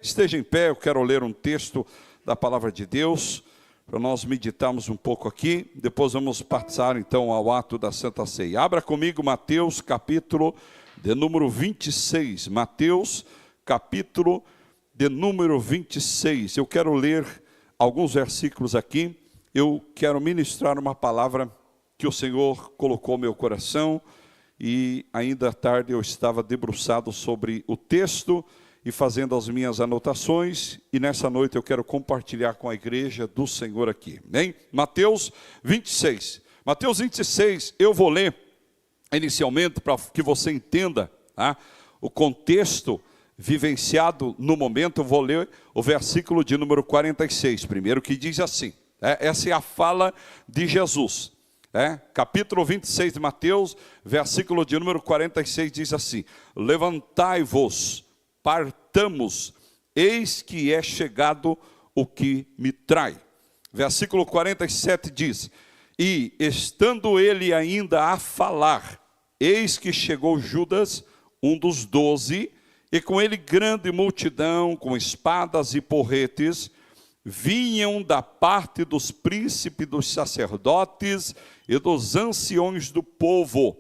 Esteja em pé, eu quero ler um texto da palavra de Deus, para nós meditarmos um pouco aqui, depois vamos passar então ao ato da Santa Ceia. Abra comigo Mateus capítulo de número 26, Mateus capítulo de número 26. Eu quero ler alguns versículos aqui, eu quero ministrar uma palavra que o Senhor colocou no meu coração, e ainda à tarde eu estava debruçado sobre o texto, e fazendo as minhas anotações, e nessa noite eu quero compartilhar com a igreja do Senhor aqui. Amém? Mateus 26. Mateus 26, eu vou ler inicialmente para que você entenda o contexto vivenciado no momento. Eu vou ler o versículo de número 46, primeiro, que diz assim, essa é a fala de Jesus. Capítulo 26 de Mateus, versículo de número 46, diz assim: levantai-vos, partamos, eis que é chegado o que me trai. Versículo 47 diz: e estando ele ainda a falar, eis que chegou Judas, um dos 12, e com ele grande multidão, com espadas e porretes, vinham da parte dos príncipes, dos sacerdotes e dos anciões do povo.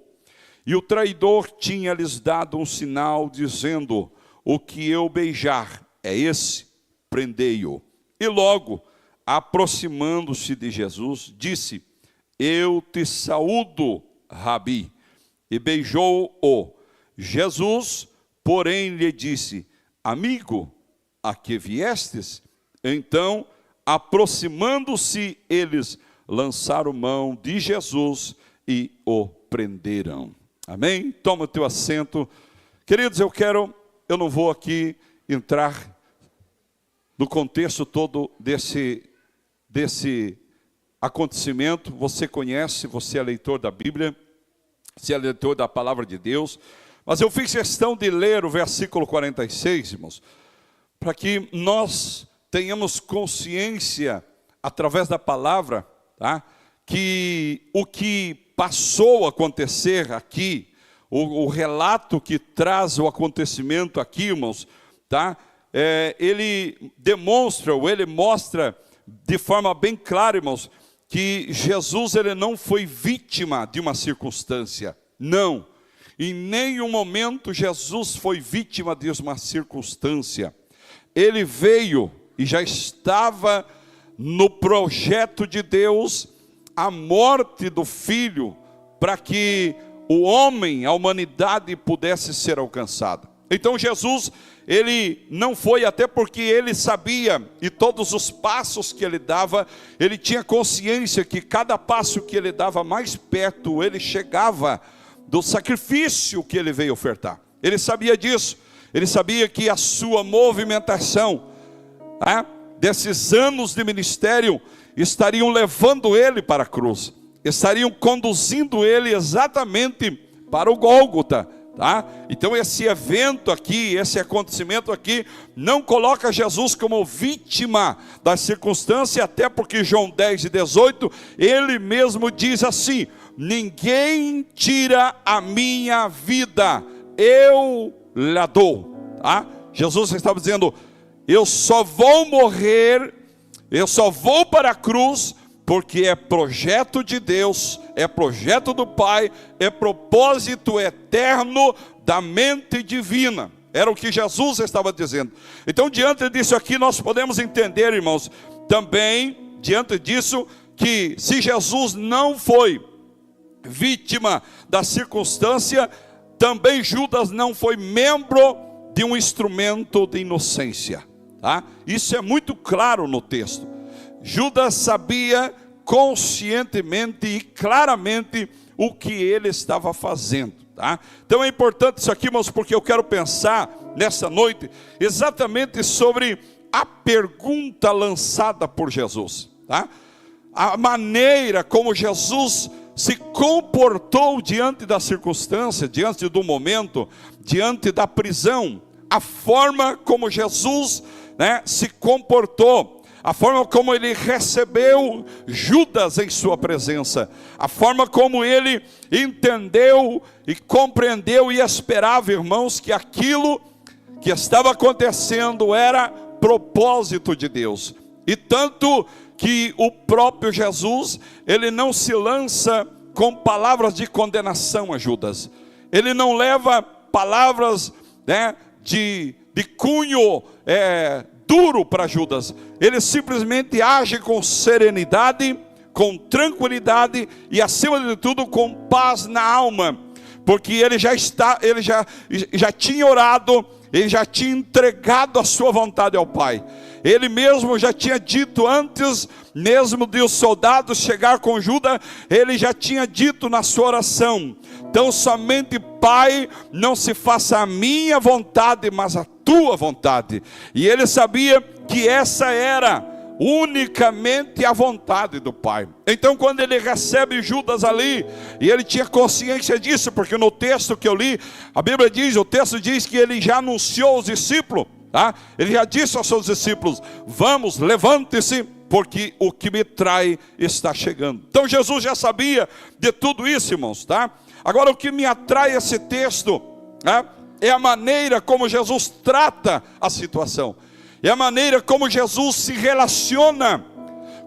E o traidor tinha-lhes dado um sinal, dizendo: o que eu beijar é esse, prendei-o. E logo, aproximando-se de Jesus, disse: eu te saúdo, Rabi. E beijou-o. Jesus, porém, lhe disse: amigo, a que viestes? Então, aproximando-se, eles lançaram mão de Jesus e o prenderam. Amém? Toma o teu assento. Queridos, eu não vou aqui entrar no contexto todo desse acontecimento. Você conhece, você é leitor da Bíblia, você é leitor da palavra de Deus. Mas eu fiz questão de ler o versículo 46, irmãos, para que nós tenhamos consciência, através da palavra, que o que passou a acontecer aqui, o relato que traz o acontecimento aqui, irmãos, ele demonstra, ou ele mostra de forma bem clara, irmãos, que Jesus ele não foi vítima de uma circunstância. Não, em nenhum momento Jesus foi vítima de uma circunstância. Ele veio e já estava no projeto de Deus a morte do Filho, para que o homem, a humanidade pudesse ser alcançada. Então Jesus, ele não foi, até porque ele sabia, e todos os passos que ele dava, ele tinha consciência que cada passo que ele dava mais perto, ele chegava do sacrifício que ele veio ofertar. Ele sabia disso, ele sabia que a sua movimentação, desses anos de ministério, estariam levando ele para a cruz, estariam conduzindo ele exatamente para o Gólgota, Então esse evento aqui, esse acontecimento aqui, não coloca Jesus como vítima da circunstância, até porque João 10:18, ele mesmo diz assim: ninguém tira a minha vida, eu lhe dou. Jesus estava dizendo: eu só vou morrer, eu só vou para a cruz, porque é projeto de Deus, é projeto do Pai, é propósito eterno da mente divina. Era o que Jesus estava dizendo. Então, diante disso aqui, nós podemos entender, irmãos, também, diante disso, que se Jesus não foi vítima da circunstância, também Judas não foi membro de um instrumento de inocência. Isso é muito claro no texto. Judas sabia conscientemente e claramente o que ele estava fazendo. Então é importante isso aqui, irmãos, porque eu quero pensar nessa noite exatamente sobre a pergunta lançada por Jesus. A maneira como Jesus se comportou diante da circunstância, diante do momento, diante da prisão. A forma como Jesus se comportou, a forma como ele recebeu Judas em sua presença, a forma como ele entendeu e compreendeu e esperava, irmãos, que aquilo que estava acontecendo era propósito de Deus. E tanto que o próprio Jesus, ele não se lança com palavras de condenação a Judas. Ele não leva palavras, né, de cunho duro para Judas. Ele simplesmente age com serenidade, com tranquilidade e, acima de tudo, com paz na alma. Porque ele já tinha orado, ele já tinha entregado a sua vontade ao Pai. Ele mesmo já tinha dito antes mesmo de os soldados chegar com Judas, ele já tinha dito na sua oração: então somente, Pai, não se faça a minha vontade, mas a tua vontade. E ele sabia que essa era unicamente a vontade do Pai. Então, quando ele recebe Judas ali, e ele tinha consciência disso, porque no texto que eu li, a Bíblia diz, o texto diz que ele já anunciou aos discípulos, tá? Ele já disse aos seus discípulos: vamos, levante-se, porque o que me trai está chegando. Então Jesus já sabia de tudo isso, irmãos, tá? Agora, o que me atrai esse texto, tá, é a maneira como Jesus trata a situação. É a maneira como Jesus se relaciona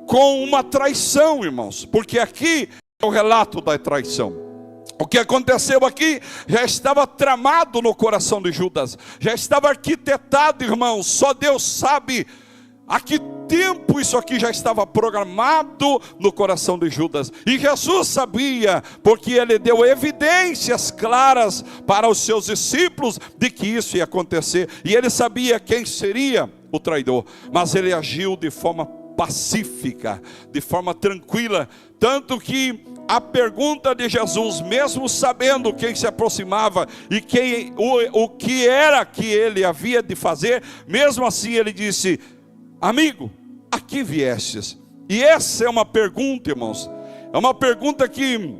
com uma traição, irmãos. Porque aqui é o relato da traição. O que aconteceu aqui já estava tramado no coração de Judas. Já estava arquitetado, irmãos. Só Deus sabe a que tempo isso aqui já estava programado no coração de Judas. E Jesus sabia, porque ele deu evidências claras para os seus discípulos de que isso ia acontecer. E ele sabia quem seria o traidor, mas ele agiu de forma pacífica, de forma tranquila, tanto que a pergunta de Jesus, mesmo sabendo quem se aproximava e o que era que ele havia de fazer, mesmo assim ele disse: amigo, a que viestes? E essa é uma pergunta, irmãos, é uma pergunta que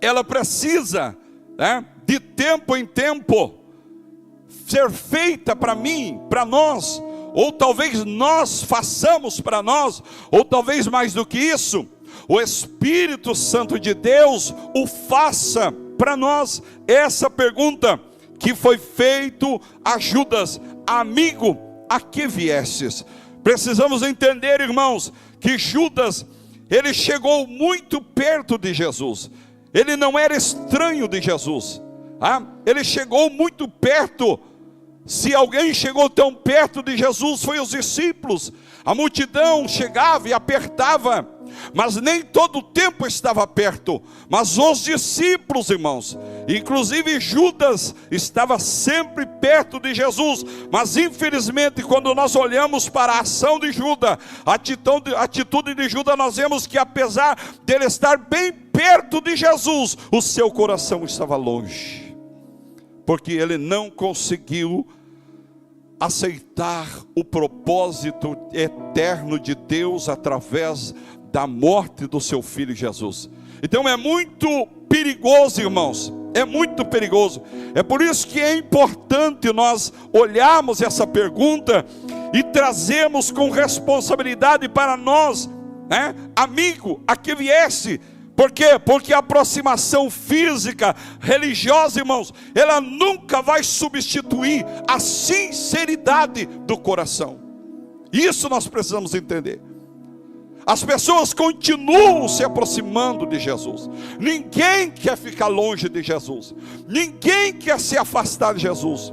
ela precisa, né, de tempo em tempo ser feita para mim, para nós. Ou talvez nós façamos para nós, ou talvez mais do que isso, o Espírito Santo de Deus o faça para nós. Essa pergunta que foi feito a Judas: amigo, a que viestes? Precisamos entender, irmãos, que Judas, ele chegou muito perto de Jesus. Ele não era estranho de Jesus, ele chegou muito perto. Se alguém chegou tão perto de Jesus, foi os discípulos. A multidão chegava e apertava, mas nem todo o tempo estava perto. Mas os discípulos, irmãos, inclusive Judas, estava sempre perto de Jesus. Mas infelizmente, quando nós olhamos para a ação de Judas, a atitude de Judas, nós vemos que apesar dele estar bem perto de Jesus, o seu coração estava longe, porque ele não conseguiu aceitar o propósito eterno de Deus através da morte do seu filho Jesus. Então é muito perigoso, irmãos, é muito perigoso. É por isso que é importante nós olharmos essa pergunta e trazermos com responsabilidade para nós, né? Amigo, a que viesse? Por quê? Porque a aproximação física, religiosa, irmãos, ela nunca vai substituir a sinceridade do coração. Isso nós precisamos entender. As pessoas continuam se aproximando de Jesus. Ninguém quer ficar longe de Jesus. Ninguém quer se afastar de Jesus.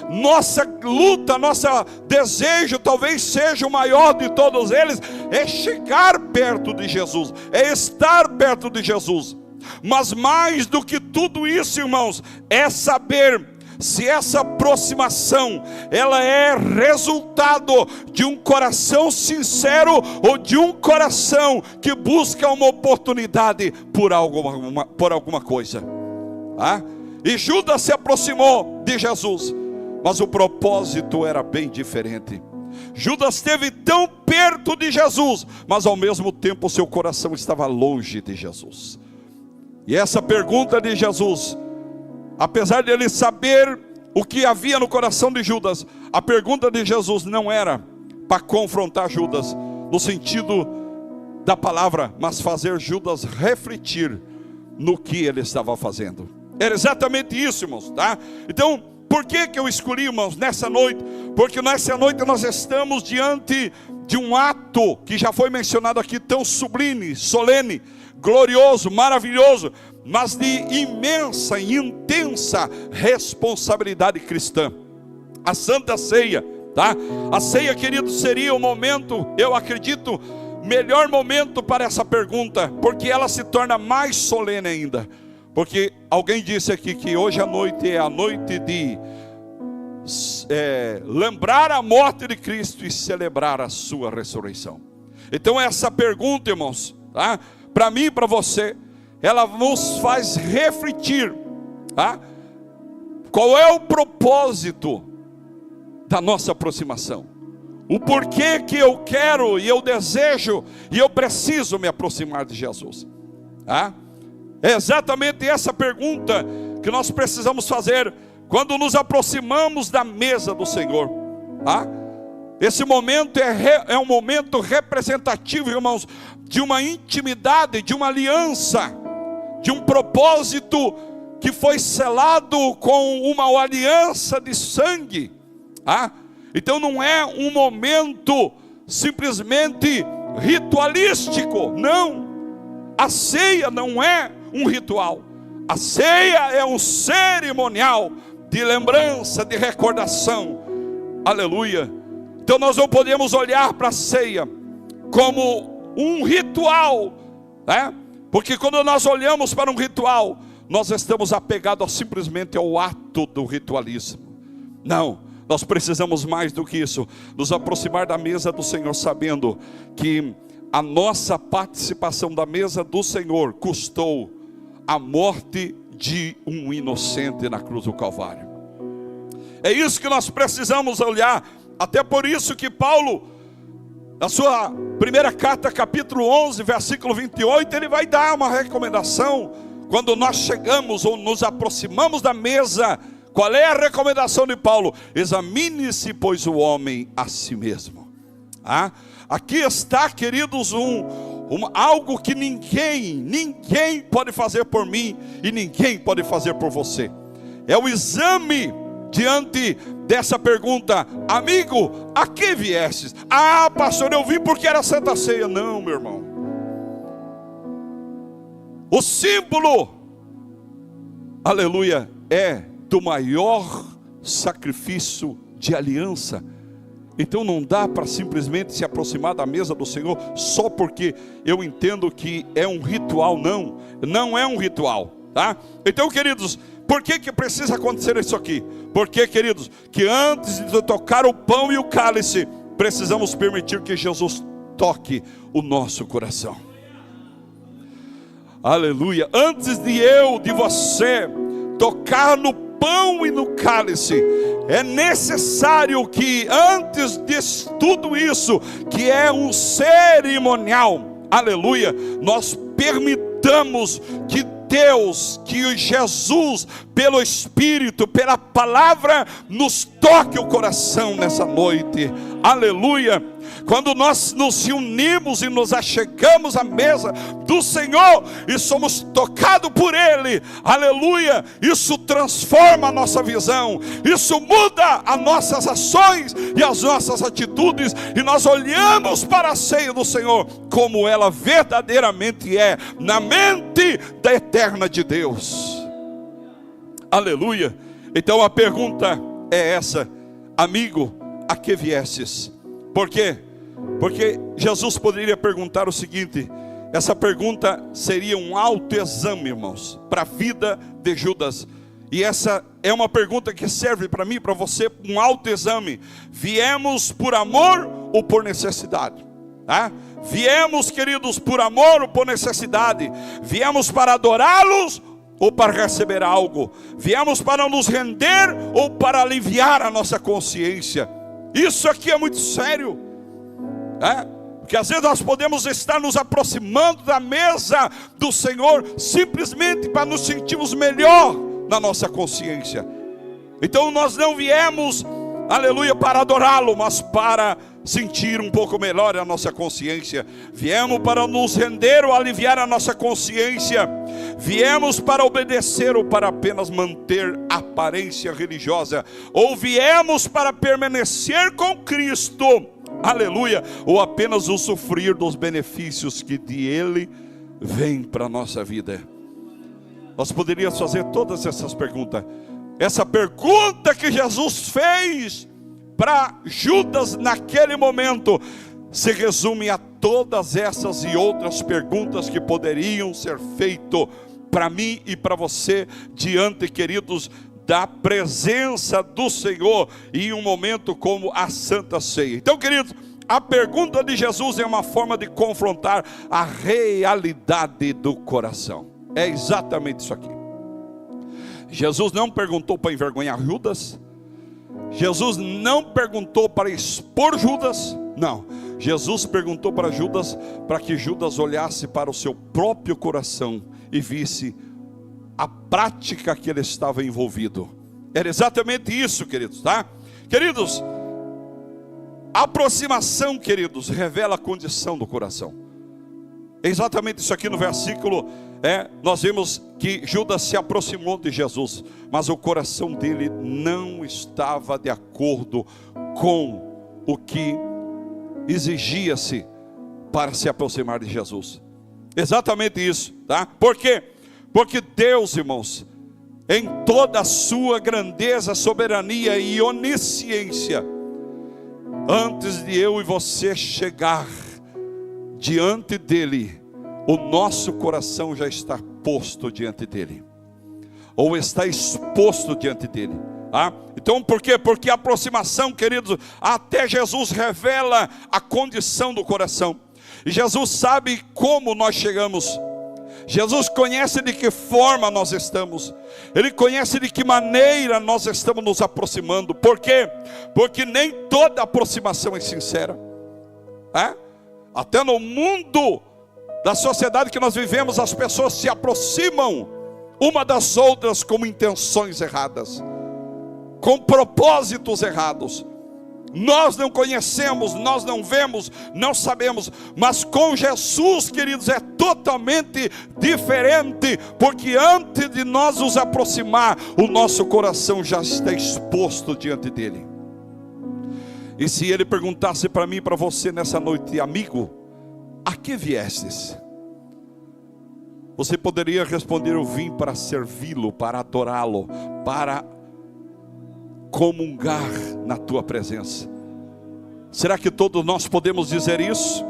Nossa luta, nosso desejo, talvez seja o maior de todos eles, é chegar perto de Jesus, é estar perto de Jesus. Mas mais do que tudo isso, irmãos, é saber se essa aproximação ela é resultado de um coração sincero ou de um coração que busca uma oportunidade por alguma coisa. E Judas se aproximou de Jesus, mas o propósito era bem diferente. Judas esteve tão perto de Jesus, mas ao mesmo tempo o seu coração estava longe de Jesus. E essa pergunta de Jesus, apesar de ele saber o que havia no coração de Judas, a pergunta de Jesus não era para confrontar Judas no sentido da palavra, mas fazer Judas refletir no que ele estava fazendo. Era exatamente isso, irmãos, tá? Então, por que eu escolhi, irmãos, nessa noite? Porque nessa noite nós estamos diante de um ato que já foi mencionado aqui, tão sublime, solene, glorioso, maravilhoso, mas de imensa e intensa responsabilidade cristã. A Santa Ceia, tá? A ceia, querido, seria o momento, eu acredito, melhor momento para essa pergunta, porque ela se torna mais solene ainda. Porque alguém disse aqui que hoje à noite é a noite de lembrar a morte de Cristo e celebrar a sua ressurreição. Então essa pergunta, irmãos, tá? Para mim e para você, ela nos faz refletir, tá? Qual é o propósito da nossa aproximação? O porquê que eu quero e eu desejo e eu preciso me aproximar de Jesus, tá? É exatamente essa pergunta que nós precisamos fazer quando nos aproximamos da mesa do Senhor, tá? Esse momento é um momento representativo, irmãos, de uma intimidade, de uma aliança, de um propósito que foi selado com uma aliança de sangue, tá? Então não é um momento simplesmente ritualístico, não. A ceia não é um ritual, a ceia é um cerimonial de lembrança, de recordação, aleluia. Então nós não podemos olhar para a ceia como um ritual, né? Porque quando nós olhamos para um ritual, nós estamos apegados simplesmente ao ato do ritualismo. Não, nós precisamos mais do que isso, nos aproximar da mesa do Senhor, sabendo que a nossa participação da mesa do Senhor custou a morte de um inocente na cruz do Calvário. É isso que nós precisamos olhar. Até por isso que Paulo, na sua primeira carta, capítulo 11, versículo 28, ele vai dar uma recomendação. Quando nós chegamos ou nos aproximamos da mesa, qual é a recomendação de Paulo? Examine-se, pois, o homem a si mesmo. Aqui está, queridos, algo que ninguém pode fazer por mim e ninguém pode fazer por você. É o exame diante dessa pergunta: amigo, a que viestes? Ah, pastor, eu vim porque era Santa Ceia. Não, meu irmão. O símbolo, aleluia, é do maior sacrifício de aliança. Então não dá para simplesmente se aproximar da mesa do Senhor só porque eu entendo que é um ritual. Não é um ritual, tá? Então, queridos, por que precisa acontecer isso aqui? Porque, queridos, que antes de tocar o pão e o cálice, precisamos permitir que Jesus toque o nosso coração. Aleluia. Antes de você tocar no pão e no cálice, é necessário que antes de tudo isso, que é um cerimonial, aleluia, nós permitamos que Deus, que Jesus, pelo Espírito, pela palavra, nos toque o coração nessa noite, aleluia. Quando nós nos unimos e nos achegamos à mesa do Senhor e somos tocados por Ele, aleluia, isso transforma a nossa visão, isso muda as nossas ações e as nossas atitudes, e nós olhamos para a ceia do Senhor como ela verdadeiramente é, na mente da eterna de Deus, aleluia. Então a pergunta é essa: amigo, a que viestes? Por quê? Porque Jesus poderia perguntar o seguinte, essa pergunta seria um autoexame, irmãos, para a vida de Judas. E essa é uma pergunta que serve para mim, para você, um autoexame. Viemos por amor ou por necessidade? Tá? Viemos, queridos, por amor ou por necessidade? Viemos para adorá-los ou para receber algo? Viemos para nos render ou para aliviar a nossa consciência? Isso aqui é muito sério. Porque às vezes nós podemos estar nos aproximando da mesa do Senhor simplesmente para nos sentirmos melhor na nossa consciência. Então nós não viemos aleluia, para adorá-lo, mas para sentir um pouco melhor a nossa consciência. Viemos para nos render ou aliviar a nossa consciência. Viemos para obedecer ou para apenas manter aparência religiosa. Ou viemos para permanecer com Cristo, aleluia, ou apenas usufruir dos benefícios que de Ele vem para a nossa vida. Nós poderíamos fazer todas essas perguntas. Essa pergunta que Jesus fez para Judas naquele momento se resume a todas essas e outras perguntas que poderiam ser feitas para mim e para você diante, queridos, da presença do Senhor em um momento como a Santa Ceia. Então, queridos, a pergunta de Jesus é uma forma de confrontar a realidade do coração. É exatamente isso aqui. Jesus não perguntou para envergonhar Judas. Jesus não perguntou para expor Judas. Não, Jesus perguntou para Judas, para que Judas olhasse para o seu próprio coração e visse a prática que ele estava envolvido. Era exatamente isso, queridos, tá? Queridos, a aproximação, queridos, revela a condição do coração. É exatamente isso aqui no versículo. Nós vemos que Judas se aproximou de Jesus, mas o coração dele não estava de acordo com o que exigia-se para se aproximar de Jesus. Exatamente isso, tá? Por quê? Porque Deus, irmãos, em toda a sua grandeza, soberania e onisciência, antes de eu e você chegar diante dele, o nosso coração já está posto diante dele, ou está exposto diante dele. Então por quê? Porque a aproximação, queridos, até Jesus revela a condição do coração. E Jesus sabe como nós chegamos. Jesus conhece de que forma nós estamos. Ele conhece de que maneira nós estamos nos aproximando. Por quê? Porque nem toda aproximação é sincera. Até no mundo da sociedade que nós vivemos, as pessoas se aproximam uma das outras com intenções erradas, com propósitos errados. Nós não conhecemos, nós não vemos, não sabemos, mas com Jesus, queridos, é totalmente diferente, porque antes de nós nos aproximar, o nosso coração já está exposto diante dele. E se ele perguntasse para mim e para você nessa noite: amigo, a que viestes? Você poderia responder: eu vim para servi-lo, para adorá-lo, para comungar na tua presença. Será que todos nós podemos dizer isso?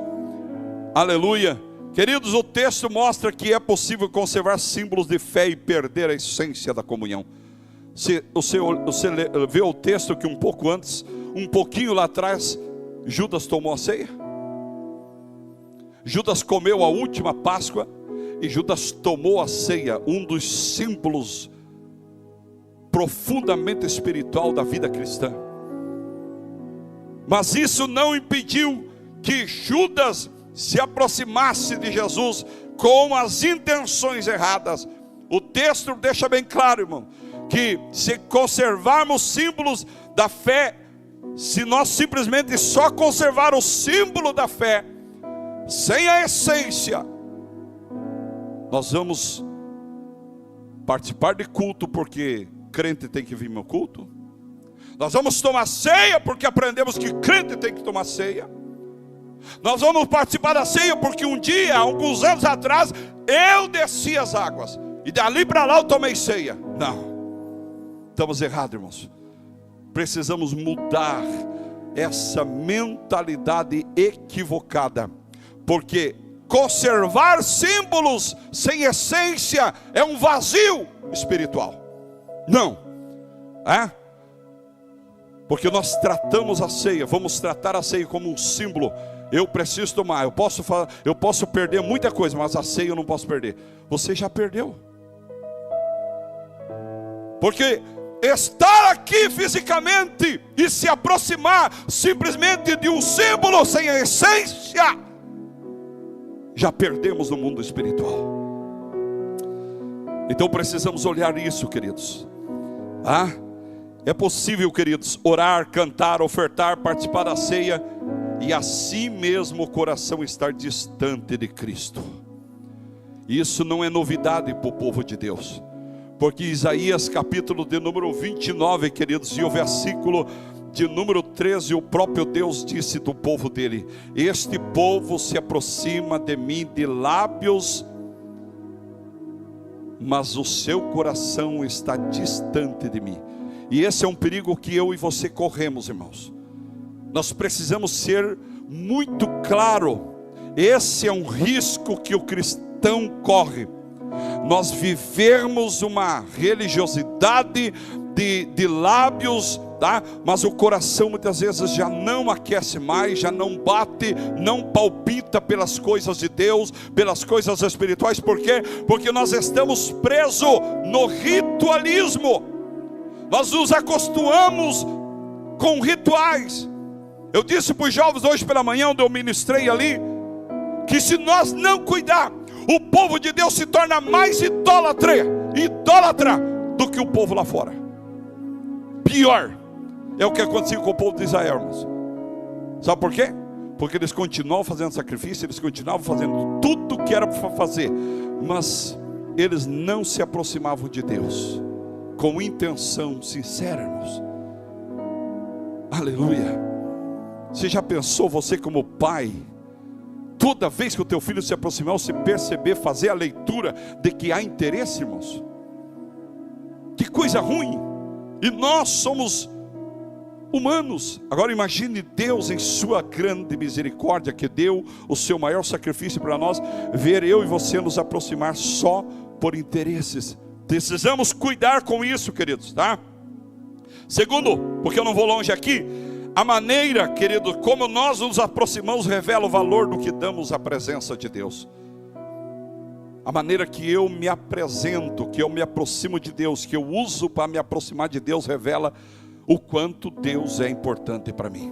Aleluia. Queridos, o texto mostra que é possível conservar símbolos de fé e perder a essência da comunhão. Você vê o texto que um pouco antes, um pouquinho lá atrás, Judas tomou a ceia. Judas comeu a última Páscoa e Judas tomou a ceia, um dos símbolos profundamente espiritual da vida cristã. Mas isso não impediu que Judas se aproximasse de Jesus com as intenções erradas. O texto deixa bem claro, irmão, que se conservarmos símbolos da fé, se nós simplesmente só conservar o símbolo da fé, sem a essência, nós vamos participar de culto porque crente tem que vir no culto. Nós vamos tomar ceia porque aprendemos que crente tem que tomar ceia. Nós vamos participar da ceia porque um dia, alguns anos atrás, eu desci as águas e dali para lá eu tomei ceia. Não, estamos errados, irmãos. Precisamos mudar essa mentalidade equivocada, porque conservar símbolos sem essência é um vazio espiritual. Não, porque nós tratamos a ceia, vamos tratar a ceia como um símbolo. Eu preciso tomar, eu posso perder muita coisa, mas a ceia eu não posso perder. Você já perdeu, porque estar aqui fisicamente e se aproximar simplesmente de um símbolo sem a essência, já perdemos no mundo espiritual. Então precisamos olhar isso, queridos. É possível, queridos, orar, cantar, ofertar, participar da ceia e assim mesmo o coração estar distante de Cristo. Isso não é novidade para o povo de Deus, porque Isaías capítulo de número 29, queridos, e o versículo de número 13, o próprio Deus disse do povo dele: este povo se aproxima de mim de lábios, mas o seu coração está distante de mim. E esse é um perigo que eu e você corremos, irmãos. Nós precisamos ser muito claro. Esse é um risco que o cristão corre. Nós vivermos uma religiosidade de lábios, tá? Mas o coração muitas vezes já não aquece mais, já não bate, não palpita pelas coisas de Deus, pelas coisas espirituais. Por quê? Porque nós estamos presos no ritualismo. Nós nos acostumamos com rituais. Eu disse para os jovens hoje pela manhã, onde eu ministrei ali, que se nós não cuidar, o povo de Deus se torna mais idólatra do que o povo lá fora. Pior é o que aconteceu com o povo de Israel, irmãos. Sabe por quê? Porque eles continuavam fazendo sacrifício, eles continuavam fazendo tudo que era para fazer, mas eles não se aproximavam de Deus com intenção sincera, irmãos. Aleluia. Você já pensou, você como pai, toda vez que o teu filho se aproximar, você perceber, fazer a leitura de que há interesse, irmãos? Que coisa ruim. E nós somos humanos. Agora imagine Deus em sua grande misericórdia, que deu o seu maior sacrifício para nós, ver eu e você nos aproximar só por interesses. Precisamos cuidar com isso, queridos, tá? Segundo, porque eu não vou longe aqui, a maneira, querido, como nós nos aproximamos revela o valor do que damos à presença de Deus. A maneira que eu me apresento, que eu me aproximo de Deus, que eu uso para me aproximar de Deus, revela o quanto Deus é importante para mim,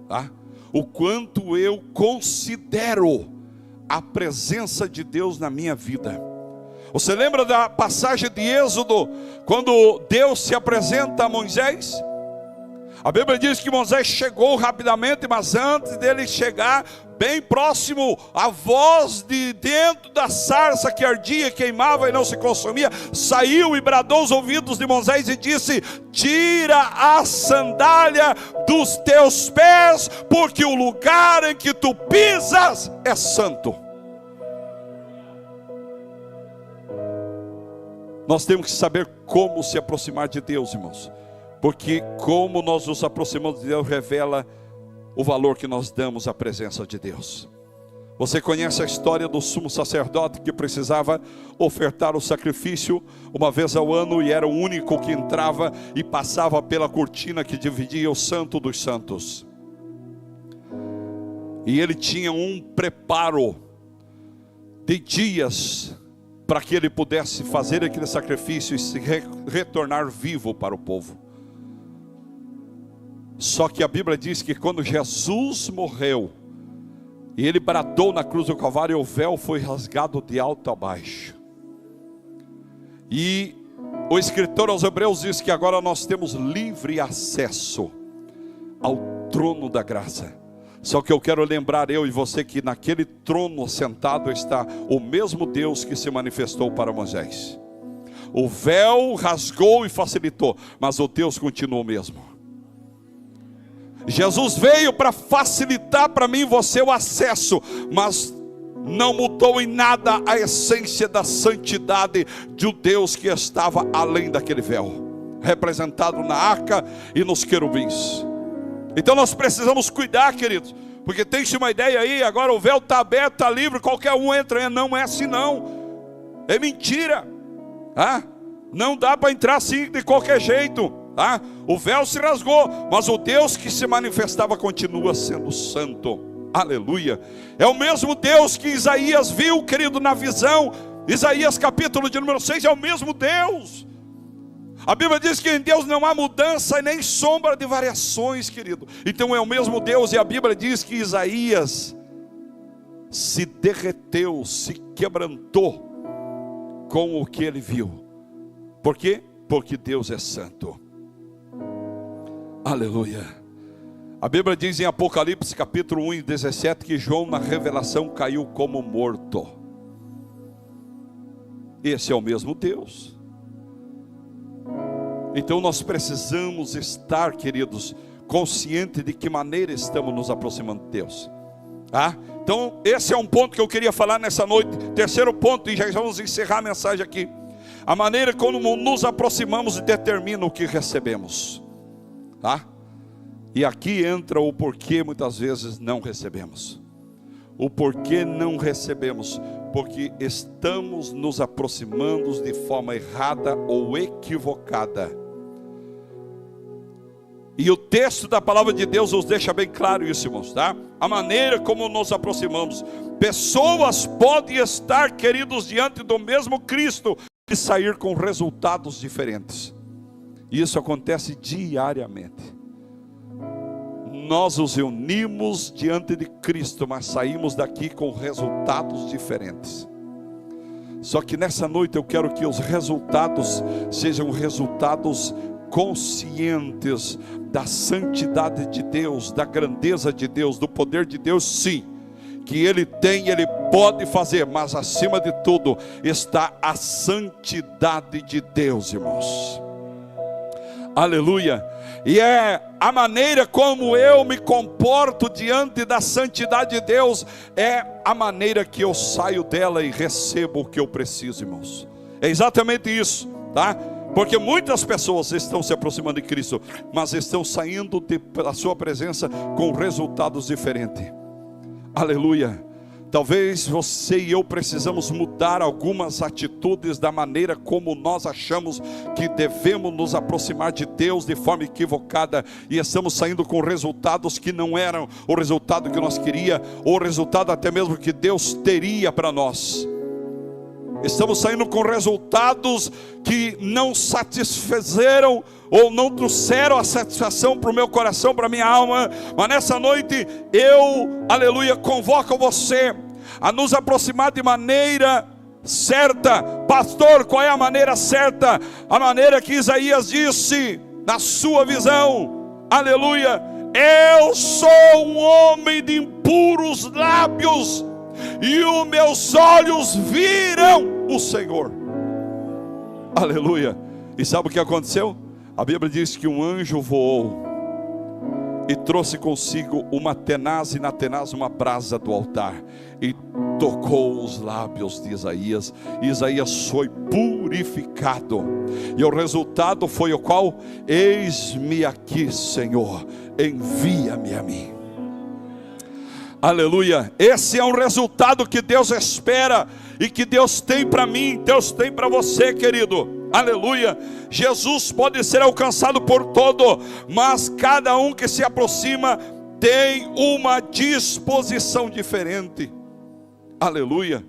tá? O quanto eu considero a presença de Deus na minha vida. Você lembra da passagem de Êxodo, quando Deus se apresenta a Moisés? A Bíblia diz que Moisés chegou rapidamente, mas antes dele chegar, bem próximo, a voz de dentro da sarça que ardia, queimava e não se consumia, saiu e bradou os ouvidos de Moisés e disse: tira a sandália dos teus pés, porque o lugar em que tu pisas é santo. Nós temos que saber como se aproximar de Deus, irmãos, porque como nós nos aproximamos de Deus revela o valor que nós damos à presença de Deus. Você conhece a história do sumo sacerdote que precisava ofertar o sacrifício uma vez ao ano, e era o único que entrava e passava pela cortina que dividia o santo dos santos. E ele tinha um preparo de dias para que ele pudesse fazer aquele sacrifício e se retornar vivo para o povo. Só que a Bíblia diz que quando Jesus morreu, e ele bradou na cruz do Calvário, o véu foi rasgado de alto a baixo. E o escritor aos Hebreus diz que agora nós temos livre acesso ao trono da graça. Só que eu quero lembrar eu e você que naquele trono sentado está o mesmo Deus que se manifestou para Moisés. O véu rasgou e facilitou, mas o Deus continua o mesmo. Jesus veio para facilitar para mim e você o acesso, mas não mudou em nada a essência da santidade de um Deus que estava além daquele véu, representado na arca e nos querubins. Então nós precisamos cuidar, queridos, porque tem-se uma ideia aí, agora o véu está aberto, está livre, qualquer um entra. Não é assim não, é mentira, ah? Não dá para entrar assim de qualquer jeito, ah? O véu se rasgou, mas o Deus que se manifestava continua sendo santo, aleluia. É o mesmo Deus que Isaías viu, querido, na visão. Isaías capítulo de número 6, é o mesmo Deus. A Bíblia diz que em Deus não há mudança e nem sombra de variações, querido. Então é o mesmo Deus, e a Bíblia diz que Isaías se derreteu, se quebrantou com o que ele viu. Por quê? Porque Deus é santo. Aleluia. A Bíblia diz em Apocalipse capítulo 1 e 17 que João na revelação caiu como morto. Esse é o mesmo Deus. Então nós precisamos estar, queridos, conscientes de que maneira estamos nos aproximando de Deus. Então esse é um ponto que eu queria falar nessa noite. Terceiro ponto, e já vamos encerrar a mensagem aqui. A maneira como nos aproximamos determina o que recebemos. E aqui entra o porquê muitas vezes não recebemos. O porquê não recebemos, porque estamos nos aproximando de forma errada ou equivocada. E o texto da palavra de Deus nos deixa bem claro isso, irmãos, A maneira como nos aproximamos. Pessoas podem estar, queridos, diante do mesmo Cristo e sair com resultados diferentes. E isso acontece diariamente. Nós nos reunimos diante de Cristo, mas saímos daqui com resultados diferentes. Só que nessa noite eu quero que os resultados sejam resultados conscientes da santidade de Deus, da grandeza de Deus, do poder de Deus, sim, que Ele tem, Ele pode fazer, mas acima de tudo está a santidade de Deus, irmãos. Aleluia. E é a maneira como eu me comporto diante da santidade de Deus, é a maneira que eu saio dela e recebo o que eu preciso, irmãos. É exatamente isso, Porque muitas pessoas estão se aproximando de Cristo, mas estão saindo da sua presença com resultados diferentes. Aleluia. Talvez você e eu precisamos mudar algumas atitudes da maneira como nós achamos que devemos nos aproximar de Deus de forma equivocada, e estamos saindo com resultados que não eram o resultado que nós queríamos, ou o resultado até mesmo que Deus teria para nós. Estamos saindo com resultados que não satisfizeram ou não trouxeram a satisfação para o meu coração, para a minha alma. Mas nessa noite eu, aleluia, convoco você a nos aproximar de maneira certa. Pastor, qual é a maneira certa? A maneira que Isaías disse na sua visão, aleluia: eu sou um homem de impuros lábios, e os meus olhos viram o Senhor. Aleluia. E sabe o que aconteceu? A Bíblia diz que um anjo voou e trouxe consigo uma tenaz, e na tenaz uma brasa do altar, e tocou os lábios de Isaías, e Isaías foi purificado. E o resultado foi o qual? Eis-me aqui, Senhor, envia-me a mim. Aleluia. Esse é um resultado que Deus espera e que Deus tem para mim, Deus tem para você, querido. Aleluia. Jesus pode ser alcançado por todo, mas cada um que se aproxima tem uma disposição diferente. Aleluia.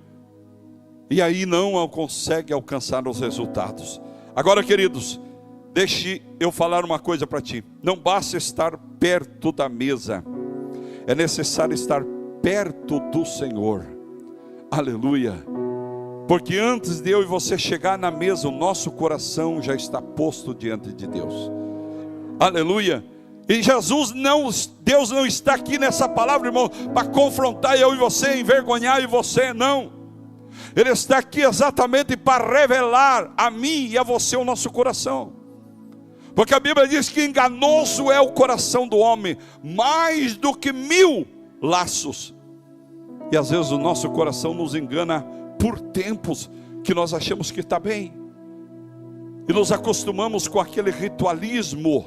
E aí não consegue alcançar os resultados. Agora, queridos, deixe eu falar uma coisa para ti. Não basta estar perto da mesa, é necessário estar perto do Senhor. Aleluia. Porque antes de eu e você chegar na mesa, o nosso coração já está posto diante de Deus. Aleluia. E Deus não está aqui nessa palavra, irmão, para confrontar eu e você, envergonhar eu e você, não. Ele está aqui exatamente para revelar a mim e a você o nosso coração. Porque a Bíblia diz que enganoso é o coração do homem, mais do que 1000 laços. E às vezes o nosso coração nos engana por tempos que nós achamos que está bem, e nos acostumamos com aquele ritualismo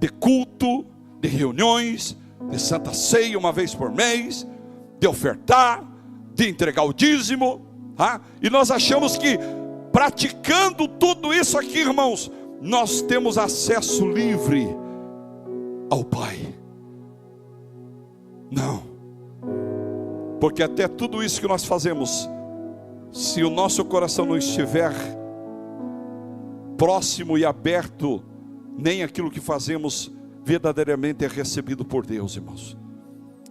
de culto, de reuniões, de santa ceia uma vez por mês, de ofertar, de entregar o dízimo, e nós achamos que praticando tudo isso aqui, irmãos, nós temos acesso livre ao Pai. Não, porque até tudo isso que nós fazemos, se o nosso coração não estiver próximo e aberto, nem aquilo que fazemos verdadeiramente é recebido por Deus, irmãos.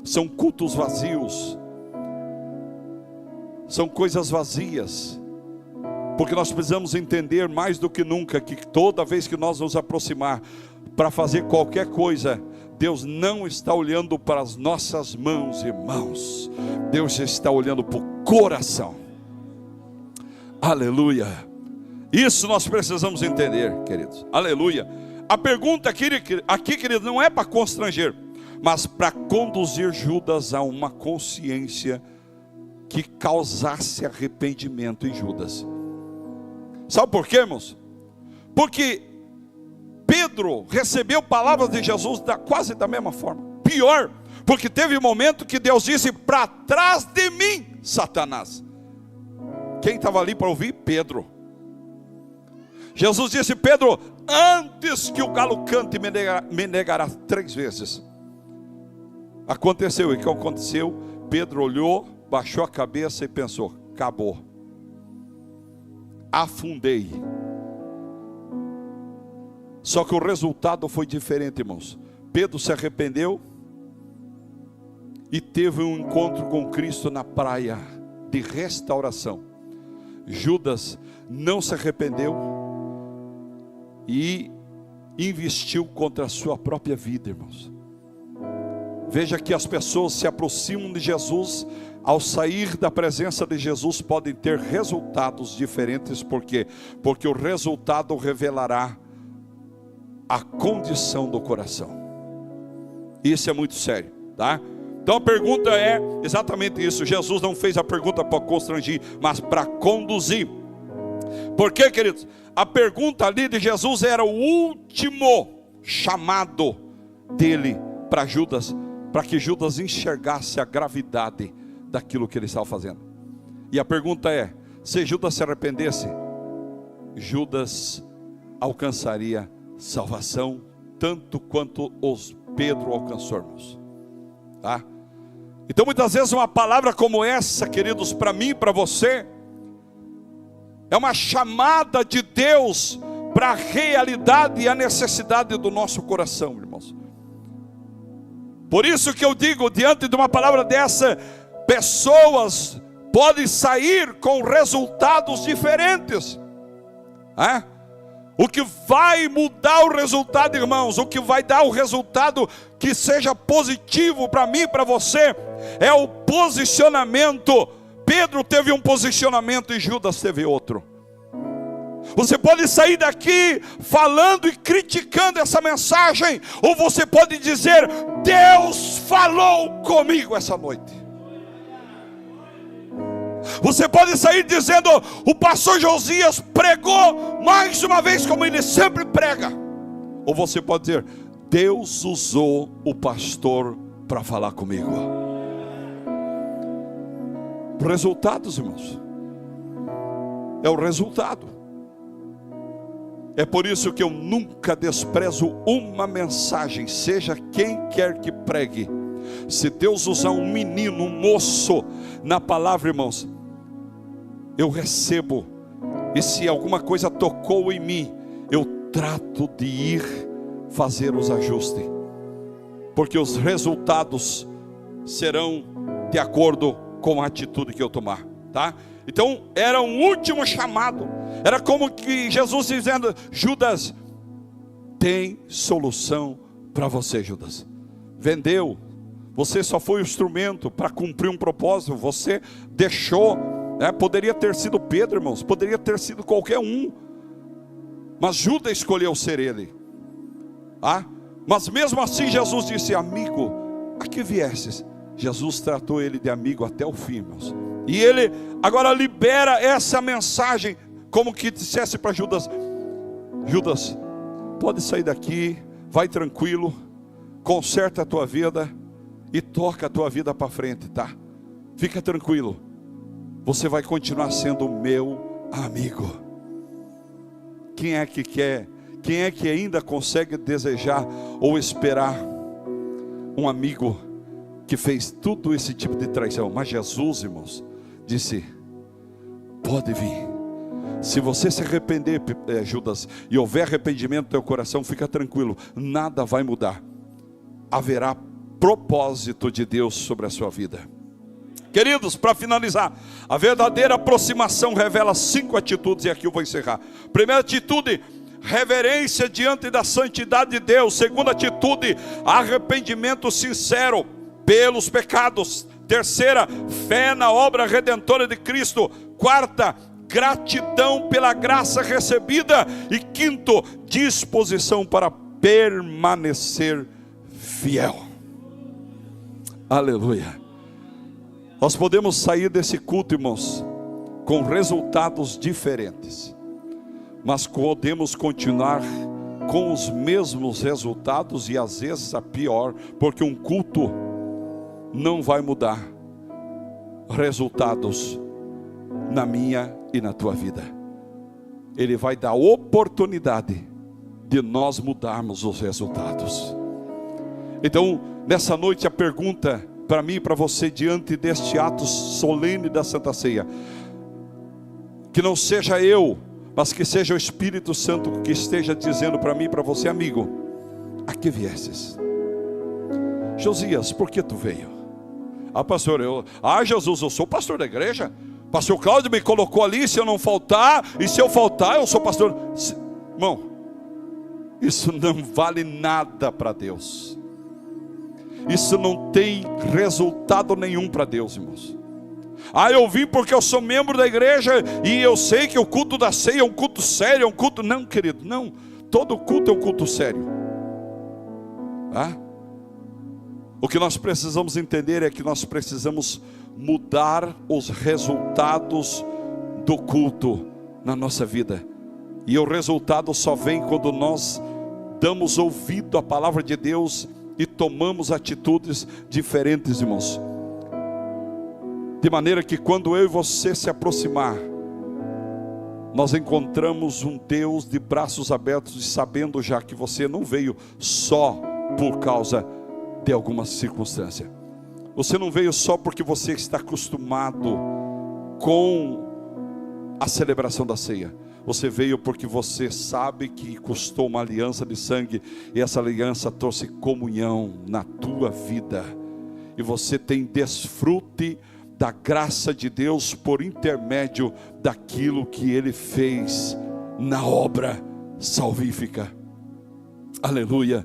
São cultos vazios, são coisas vazias, porque nós precisamos entender mais do que nunca que toda vez que nós nos aproximar, para fazer qualquer coisa, Deus não está olhando para as nossas mãos, irmãos. Deus está olhando para o coração. Aleluia. Isso nós precisamos entender, queridos. Aleluia. A pergunta aqui, queridos, não é para constranger, mas para conduzir Judas a uma consciência que causasse arrependimento em Judas. Sabe por quê, irmãos? Porque Pedro recebeu palavras de Jesus quase da mesma forma. Pior, porque teve um momento que Deus disse: para trás de mim, Satanás. Quem estava ali para ouvir? Pedro. Jesus disse: Pedro, antes que o galo cante, me negará 3 vezes. Aconteceu, e o que aconteceu? Pedro olhou, baixou a cabeça e pensou: acabou, afundei. Só que o resultado foi diferente, irmãos. Pedro se arrependeu e teve um encontro com Cristo na praia de restauração. Judas não se arrependeu e investiu contra a sua própria vida, irmãos. Veja que as pessoas se aproximam de Jesus, ao sair da presença de Jesus podem ter resultados diferentes. Por quê? Porque o resultado revelará a condição do coração. Isso é muito sério, tá? Então a pergunta é exatamente isso. Jesus não fez a pergunta para constranger, mas para conduzir. Por quê, queridos? A pergunta ali de Jesus era o último chamado dele para Judas, para que Judas enxergasse a gravidade daquilo que ele estava fazendo. E a pergunta é: se Judas se arrependesse, Judas alcançaria salvação, tanto quanto Pedro alcançou, irmãos. Tá? Então muitas vezes uma palavra como essa, queridos, para mim e para você, é uma chamada de Deus para a realidade e a necessidade do nosso coração, irmãos. Por isso que eu digo, diante de uma palavra dessa, pessoas podem sair com resultados diferentes. O que vai mudar o resultado, irmãos, o que vai dar o resultado que seja positivo para mim e para você, é o posicionamento. Pedro teve um posicionamento e Judas teve outro. Você pode sair daqui falando e criticando essa mensagem, ou você pode dizer: Deus falou comigo essa noite. Você pode sair dizendo: o pastor Josias pregou mais uma vez como ele sempre prega. Ou você pode dizer: Deus usou o pastor para falar comigo. Resultados, irmãos, é o resultado. É por isso que eu nunca desprezo uma mensagem, seja quem quer que pregue. Se Deus usar um menino, um moço na palavra, irmãos, eu recebo. E se alguma coisa tocou em mim, eu trato de ir fazer os ajustes, porque os resultados serão de acordo com a atitude que eu tomar, tá? Então era um último chamado. Era como que Jesus dizendo: Judas, tem solução para você, Judas. Vendeu, você só foi o instrumento para cumprir um propósito. Você deixou, poderia ter sido Pedro, irmãos, poderia ter sido qualquer um, mas Judas escolheu ser ele. Mas mesmo assim Jesus disse: amigo, a que viesses? Jesus tratou ele de amigo até o fim, irmãos. E ele agora libera essa mensagem, como que dissesse para Judas: Judas, pode sair daqui, vai tranquilo, conserta a tua vida e toca a tua vida para frente, tá? Fica tranquilo, você vai continuar sendo meu amigo. Quem é que quer? Quem é que ainda consegue desejar ou esperar um amigo que fez tudo esse tipo de traição? Mas Jesus, irmãos, disse: pode vir. Se você se arrepender, Judas, e houver arrependimento no teu coração, fica tranquilo, nada vai mudar. Haverá propósito de Deus sobre a sua vida. Queridos, para finalizar, a verdadeira aproximação revela 5 atitudes, e aqui eu vou encerrar. Primeira atitude, reverência diante da santidade de Deus. Segunda atitude, arrependimento sincero pelos pecados. Terceira, fé na obra redentora de Cristo. Quarta, gratidão pela graça recebida. E quinto, disposição para permanecer fiel. Aleluia. Nós podemos sair desse culto, irmãos, com resultados diferentes, mas podemos continuar com os mesmos resultados e às vezes a pior, porque um culto não vai mudar resultados na minha e na tua vida. Ele vai dar oportunidade de nós mudarmos os resultados. Então, nessa noite a pergunta para mim e para você, diante deste ato solene da Santa Ceia, que não seja eu, mas que seja o Espírito Santo que esteja dizendo para mim e para você: amigo, a que viestes? Josias, por que tu veio? Pastor, Jesus, eu sou pastor da igreja, pastor Cláudio me colocou ali, se eu não faltar, e se eu faltar eu sou pastor. Irmão, isso não vale nada para Deus. Isso não tem resultado nenhum para Deus, irmãos. Eu vim porque eu sou membro da igreja e eu sei que o culto da ceia é um culto sério, é um culto... Não, querido, não. Todo culto é um culto sério. O que nós precisamos entender é que nós precisamos mudar os resultados do culto na nossa vida. E o resultado só vem quando nós damos ouvido à palavra de Deus e tomamos atitudes diferentes, irmãos. De maneira que quando eu e você se aproximar, nós encontramos um Deus de braços abertos, e sabendo já que você não veio só por causa de alguma circunstância. Você não veio só porque você está acostumado com a celebração da ceia. Você veio porque você sabe que custou uma aliança de sangue, e essa aliança trouxe comunhão na tua vida, e você tem desfrute da graça de Deus por intermédio daquilo que Ele fez na obra salvífica. Aleluia,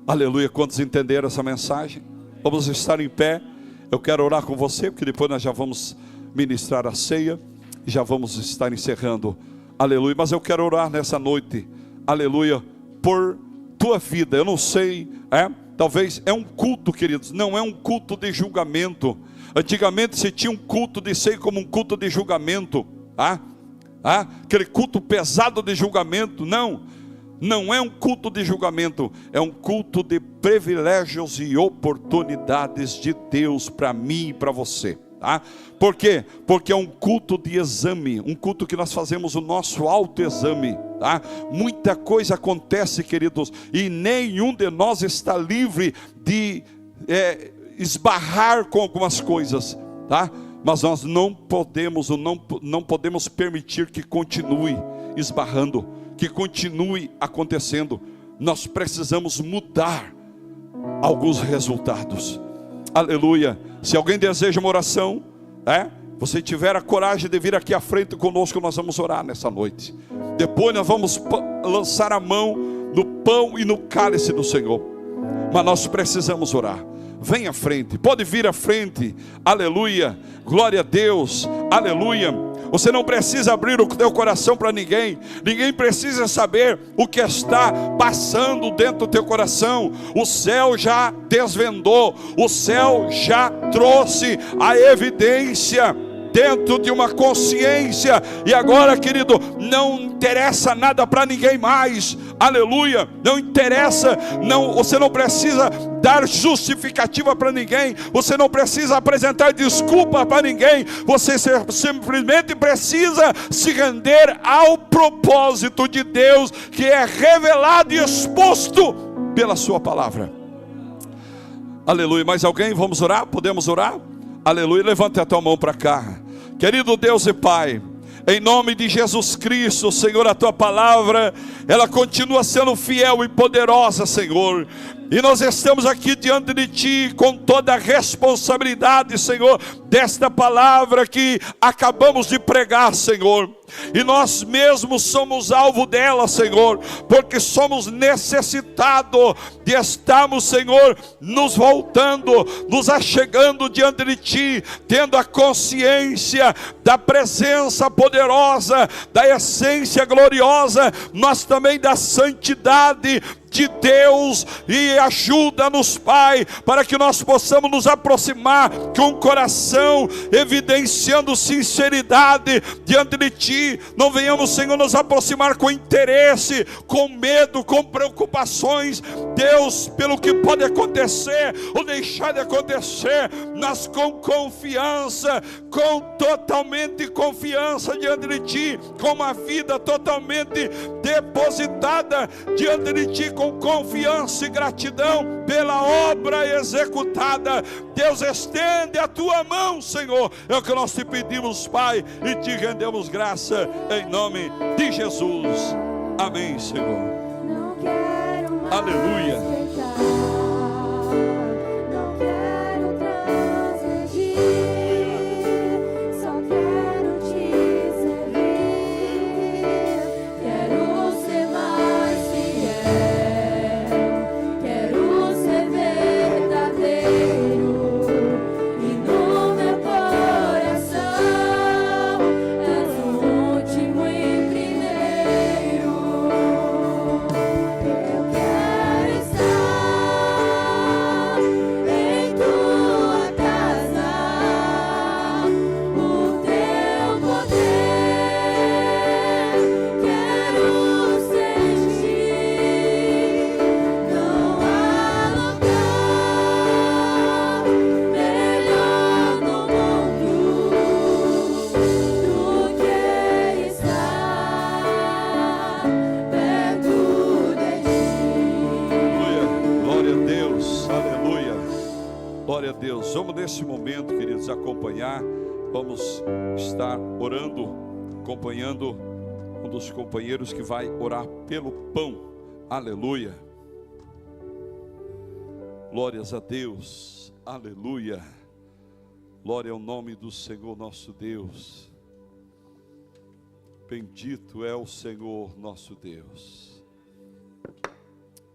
aleluia. Quantos entenderam essa mensagem? Vamos estar em pé. Eu quero orar com você, porque depois nós já vamos ministrar a ceia e já vamos estar encerrando. Aleluia, mas eu quero orar nessa noite, aleluia, por tua vida. Eu não sei, talvez é um culto, queridos, não é um culto de julgamento. Antigamente se tinha um culto de ceia como um culto de julgamento, aquele culto pesado de julgamento. Não é um culto de julgamento, é um culto de privilégios e oportunidades de Deus para mim e para você. Por quê? Porque é um culto de exame, um culto que nós fazemos o nosso autoexame. Muita coisa acontece, queridos, e nenhum de nós está livre de esbarrar com algumas coisas, mas nós não podemos permitir que continue esbarrando, que continue acontecendo. Nós precisamos mudar alguns resultados. Aleluia. Se alguém deseja uma oração, você tiver a coragem de vir aqui à frente conosco, nós vamos orar nessa noite. Depois nós vamos lançar a mão no pão e no cálice do Senhor. Mas nós precisamos orar. Vem à frente, pode vir à frente. Aleluia, glória a Deus, aleluia. Você não precisa abrir o teu coração para ninguém. Ninguém precisa saber o que está passando dentro do teu coração. O céu já desvendou, o céu já trouxe a evidência dentro de uma consciência. E agora, querido, não interessa nada para ninguém mais. Aleluia, não interessa, você não precisa dar justificativa para ninguém, você não precisa apresentar desculpa para ninguém, você simplesmente precisa se render ao propósito de Deus, que é revelado e exposto pela sua palavra. Aleluia. Mais alguém? Vamos orar? Podemos orar? Aleluia. Levante a tua mão para cá. Querido Deus e Pai, em nome de Jesus Cristo, Senhor, a tua palavra, ela continua sendo fiel e poderosa, Senhor. E nós estamos aqui diante de Ti com toda a responsabilidade, Senhor, desta palavra que acabamos de pregar, Senhor. E nós mesmos somos alvo dela, Senhor, porque somos necessitados de estarmos, Senhor, nos voltando, nos achegando diante de Ti, tendo a consciência da presença poderosa, da essência gloriosa, mas também da santidade de Deus. E ajuda-nos, Pai, para que nós possamos nos aproximar com o coração evidenciando sinceridade diante de Ti. Não venhamos, Senhor, nos aproximar com interesse, com medo, com preocupações, Deus, pelo que pode acontecer ou deixar de acontecer, mas com confiança, com totalmente confiança diante de Ti, com uma vida totalmente depositada diante de Ti, com confiança e gratidão pela obra executada. Deus, estende a Tua mão, Senhor, é o que nós te pedimos, Pai, e te rendemos graça em nome de Jesus. Amém, Senhor. Aleluia. Glória a Deus. Vamos nesse momento, queridos, acompanhar. Vamos estar orando, acompanhando um dos companheiros que vai orar pelo pão. Aleluia. Glórias a Deus. Aleluia. Glória ao nome do Senhor nosso Deus. Bendito é o Senhor nosso Deus.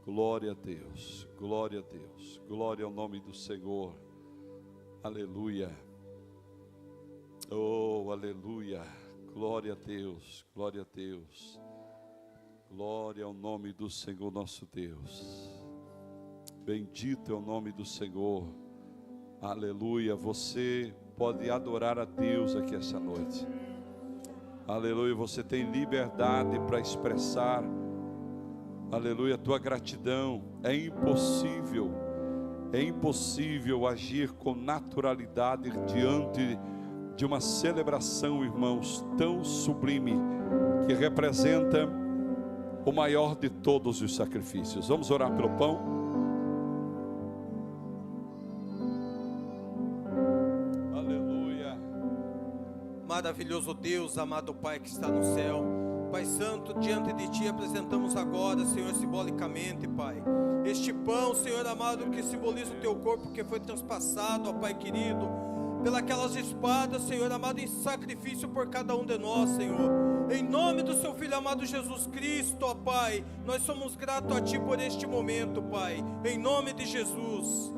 Glória a Deus, glória a Deus, glória ao nome do Senhor, aleluia, oh, aleluia, glória a Deus, glória a Deus, glória ao nome do Senhor nosso Deus, bendito é o nome do Senhor, aleluia. Você pode adorar a Deus aqui essa noite, aleluia. Você tem liberdade para expressar, aleluia, tua gratidão. É impossível agir com naturalidade diante de uma celebração, irmãos, tão sublime, que representa o maior de todos os sacrifícios. Vamos orar pelo pão? Aleluia. Maravilhoso Deus, amado Pai que está no céu, Pai Santo, diante de Ti apresentamos agora, Senhor, simbolicamente, Pai, este pão, Senhor amado, que simboliza o Teu corpo que foi transpassado, ó Pai querido, pelas espadas, Senhor amado, em sacrifício por cada um de nós, Senhor. Em nome do Seu Filho amado Jesus Cristo, ó Pai, nós somos gratos a Ti por este momento, Pai, em nome de Jesus.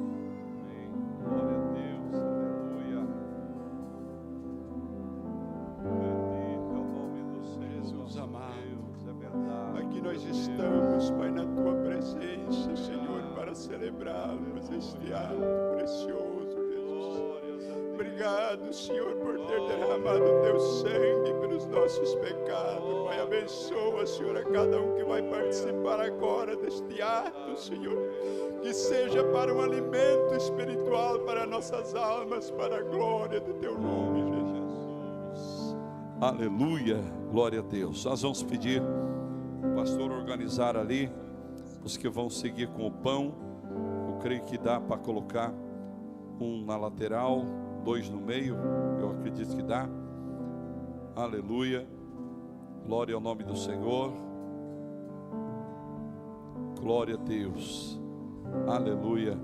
Estamos, Pai, na Tua presença, Senhor, para celebrarmos este ato precioso, Jesus. Obrigado, Senhor, por ter derramado Teu sangue pelos nossos pecados. Pai, abençoa, Senhor, a cada um que vai participar agora deste ato, Senhor. Que seja para um alimento espiritual para nossas almas, para a glória do Teu nome, Jesus. Aleluia, glória a Deus. Nós vamos pedir o pastor organizar ali os que vão seguir com o pão. Eu creio que dá para colocar um na lateral, 2 no meio, eu acredito que dá. Aleluia, glória ao nome do Senhor, glória a Deus. Aleluia.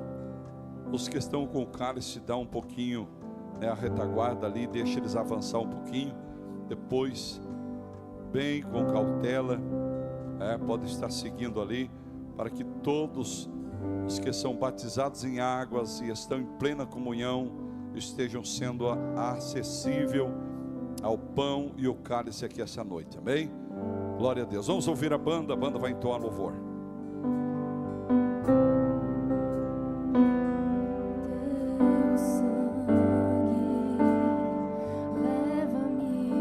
Os que estão com o cálice, dá um pouquinho, a retaguarda ali, deixa eles avançar um pouquinho. Depois, bem com cautela, pode estar seguindo ali, para que todos os que são batizados em águas e estão em plena comunhão estejam sendo acessível ao pão e o cálice aqui essa noite, amém? Glória a Deus. Vamos ouvir a banda vai entoar louvor. Pela minha vida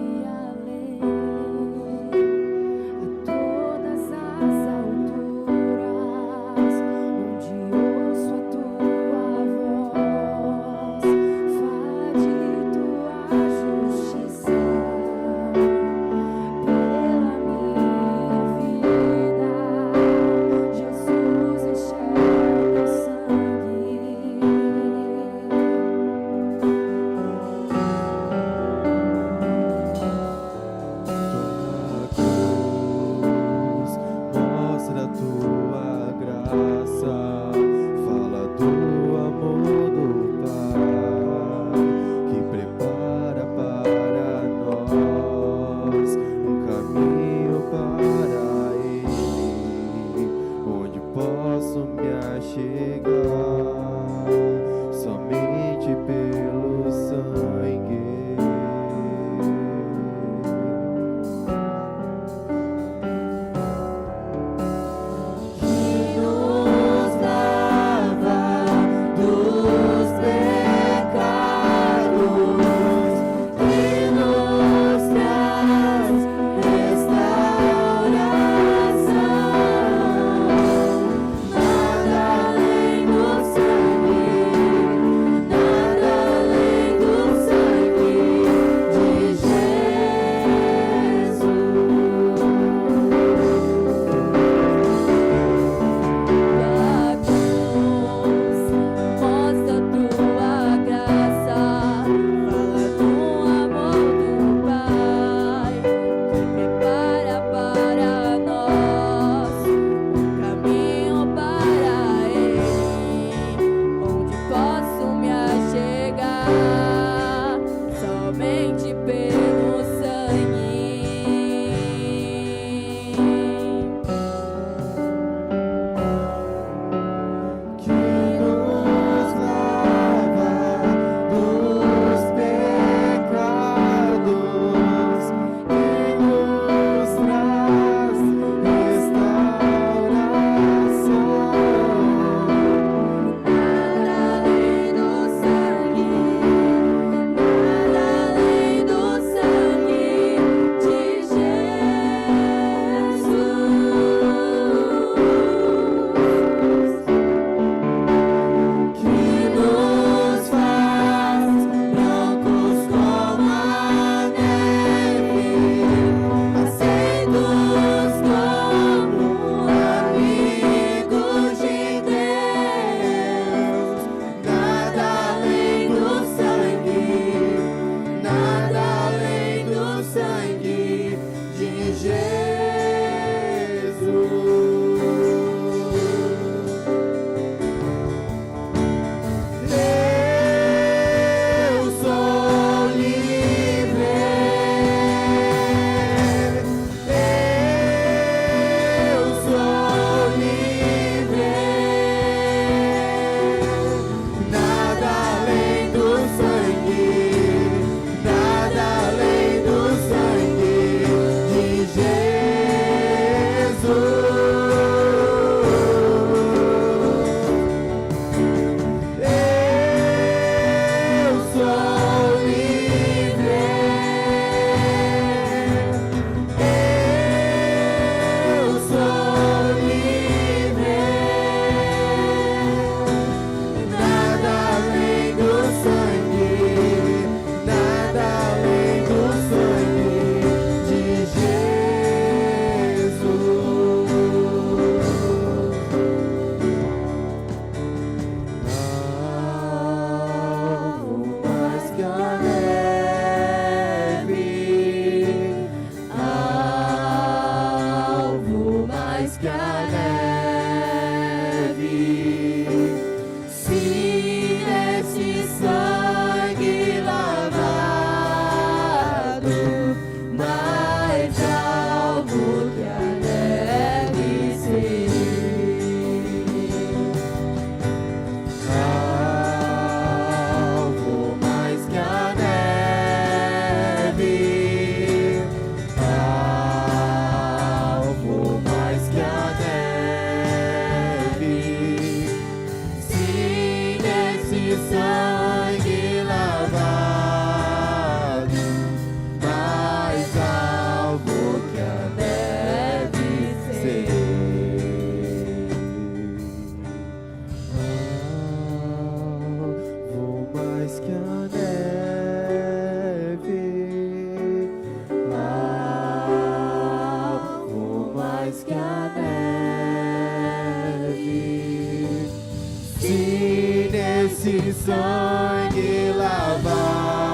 sangue lavado,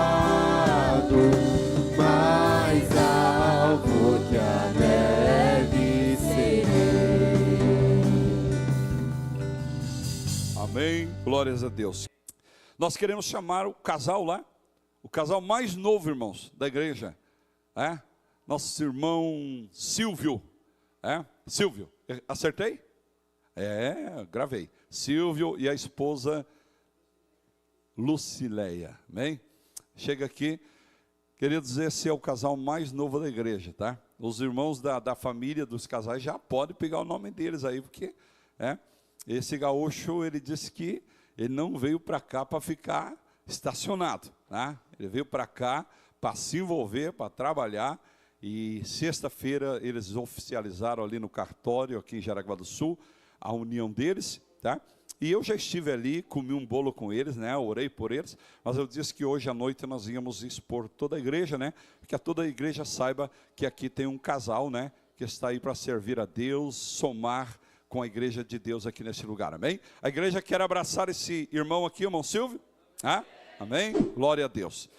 mais alvo que a neve serei. Amém, glórias a Deus. Nós queremos chamar o casal lá, o casal mais novo, irmãos, da igreja, nosso irmão Silvio, Silvio, acertei? Gravei, Silvio e a esposa Lucileia, amém? Chega aqui, queria dizer, esse é o casal mais novo da igreja, tá? Os irmãos da família dos casais já podem pegar o nome deles aí, porque, esse gaúcho, ele disse que ele não veio para cá para ficar estacionado, tá? Ele veio para cá para se envolver, para trabalhar, e sexta-feira eles oficializaram ali no cartório, aqui em Jaraguá do Sul, a união deles, tá? E eu já estive ali, comi um bolo com eles, né? Orei por eles, mas eu disse que hoje à noite nós íamos expor toda a igreja, né? Que toda a igreja saiba que aqui tem um casal, né? Que está aí para servir a Deus, somar com a igreja de Deus aqui nesse lugar, amém? A igreja quer abraçar esse irmão aqui, irmão Silvio, amém? Glória a Deus.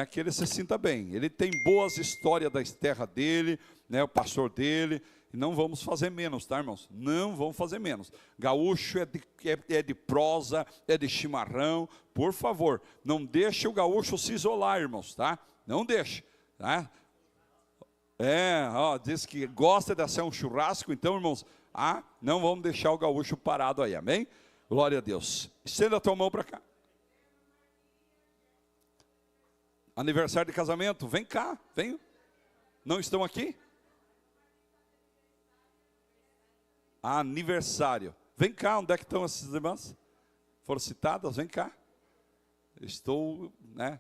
Que ele se sinta bem, ele tem boas histórias da terra dele, né? O pastor dele. E não vamos fazer menos, tá, irmãos? Não vamos fazer menos. Gaúcho é de prosa, é de chimarrão. Por favor, não deixe o gaúcho se isolar, irmãos, tá? Não deixe, tá? Diz que gosta de assar um churrasco, então, irmãos, não vamos deixar o gaúcho parado aí, amém? Glória a Deus. Estenda a tua mão para cá. Aniversário de casamento, vem cá, vem. Não estão aqui? Aniversário. Vem cá, onde é que estão essas irmãs? Foram citadas? Vem cá. Estou, né?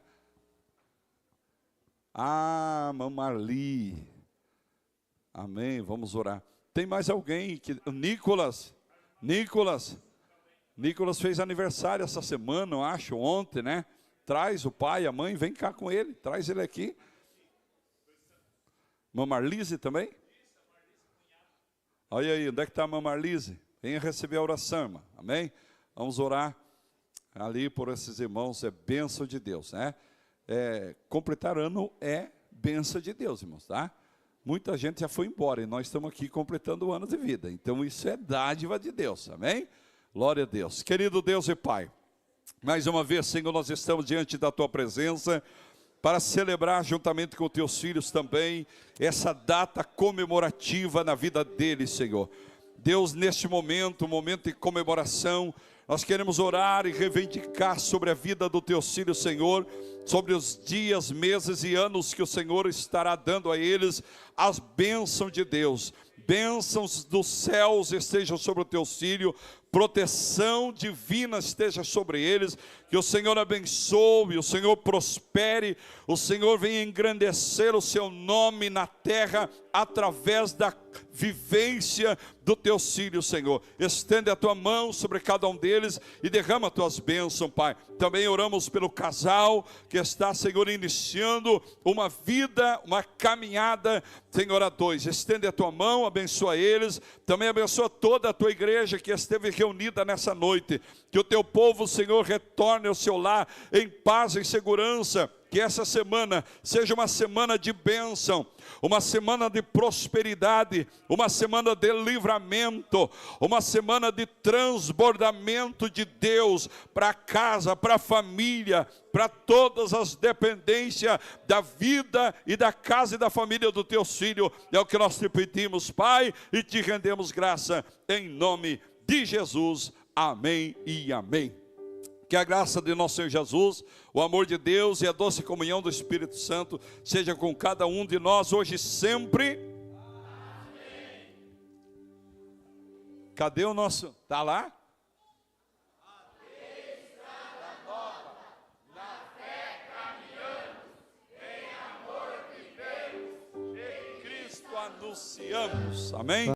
Mamarli. Amém, vamos orar. Tem mais alguém que... Nicolas fez aniversário essa semana, eu acho, ontem, né? Traz o pai, a mãe, vem cá com ele, traz ele aqui. Mamarlise também? Olha aí, onde é que está a Mamarlise? Venha receber a oração, irmã, amém? Vamos orar ali por esses irmãos, é bênção de Deus, né? Completar ano é bênção de Deus, irmãos, tá? Muita gente já foi embora e nós estamos aqui completando o ano de vida, então isso é dádiva de Deus, amém? Glória a Deus. Querido Deus e Pai, mais uma vez, Senhor, nós estamos diante da Tua presença, para celebrar juntamente com teus filhos também, essa data comemorativa na vida deles, Senhor. Deus, neste momento, momento de comemoração, nós queremos orar e reivindicar sobre a vida do teus filhos, Senhor, sobre os dias, meses e anos que o Senhor estará dando a eles, as bênçãos de Deus, bênçãos dos céus estejam sobre o teu filho, proteção divina esteja sobre eles, que o Senhor abençoe, o Senhor prospere, o Senhor venha engrandecer o seu nome na terra, através da vivência do teu filho, Senhor. Estende a tua mão sobre cada um deles e derrama as tuas bênçãos, Pai. Também oramos pelo casal que está, Senhor, iniciando uma vida, uma caminhada, Senhor, a dois. Estende a tua mão, abençoa eles, também abençoa toda a tua igreja que esteve reunida nessa noite, que o teu povo, Senhor, retorne ao seu lar em paz e segurança, que essa semana seja uma semana de bênção, uma semana de prosperidade, uma semana de livramento, uma semana de transbordamento de Deus para a casa, para a família, para todas as dependências da vida e da casa e da família do teu filho. É o que nós te pedimos, Pai, e te rendemos graça em nome de Jesus. Amém e amém. Que a graça de nosso Senhor Jesus, o amor de Deus e a doce comunhão do Espírito Santo seja com cada um de nós hoje e sempre. Amém. Cadê o nosso? Está lá? Em Cristo anunciamos. Amém?